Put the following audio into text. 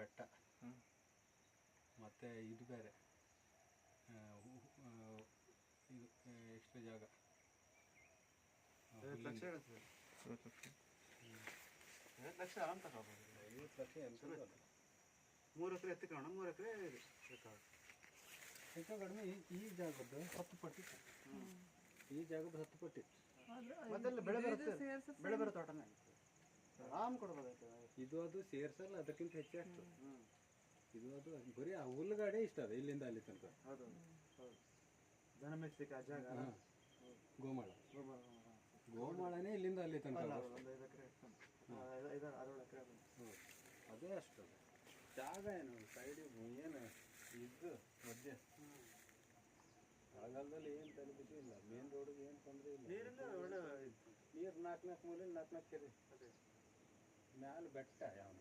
ಬೆಟ್ಟ ಮತ್ತು ಇದು ಬೇರೆ ಇದು ಎಷ್ಟು ಜಾಗ 50 ಲಕ್ಷ ಹೇಳ್ತದೆ. 50 ಲಕ್ಷ ಆರಾಮ್ ತಗೋಬೋದು. 50 ಲಕ್ಷ ಎಂತ 3 ಎಕರೆ ಎತ್ತಿಕೊಳ್ಳೋಣ, 3 ಎಕರೆ ಹೆಚ್ಚು ಕಡಿಮೆ ಈ ಜಾಗದ್ದು 10 ಪಟ್ಟಿತ್ತು. ಈ ಜಾಗದ್ದು 10 ಪಟ್ಟಿತ್ತು. ಮತ್ತೆ ಬೆಳೆ ಬರುತ್ತೆ, ಬೆಳೆ ಬರೋ ತೋಟನೇ ಆರಾಮ್ ಕೊಡ್ಬೋದಾಯ್ತು. ಇದು ಅದು ಸೇರ್ಸಲ್ಲ, ಅದಕ್ಕಿಂತ ಹೆಚ್ಚೆ ಆಗ್ತದೆ. ಇದು ಅದು ಬರೀ ಆ ಹುಲ್ಲುಗಾಡೆ ಇಷ್ಟ ಅದ ಇಲ್ಲಿಂದ ಅಲ್ಲಿ ತನಕ. ಹೌದು ಹೌದು, ದನ ಮೇಯಿಸ್ಲಿಕ್ಕೆ ಆ ಜಾಗ. ಗೋಮಾಳ, ಗೋಮಾಳನೇ ಇಲ್ಲಿಂದ ಅಲ್ಲಿ ತನಕ. ಒಂದು 5 ಎಕರೆ 6 ಎಕರೆ ಅದೇ ಅಷ್ಟು ಜಾಗ. ಏನು ಸೈಡಿಗೆ ಏನು ಇದ್ದು ಮಧ್ಯೆ ಮಳೆಗಾಲದಲ್ಲಿ ಏನು ತಲುಪಿಸಿ ಇಲ್ಲ. ಮೇನ್ ರೋಡಿಗೆ ಏನು ತೊಂದರೆ ಇಲ್ಲ. ನೀರಿಂದ ಒಳ್ಳೆ ನೀರು 4 ಮೂಲೆ 4 ಕೆರೆ. ಮ್ಯಾಲೆ ಬೆಟ್ಟ ಯಾವ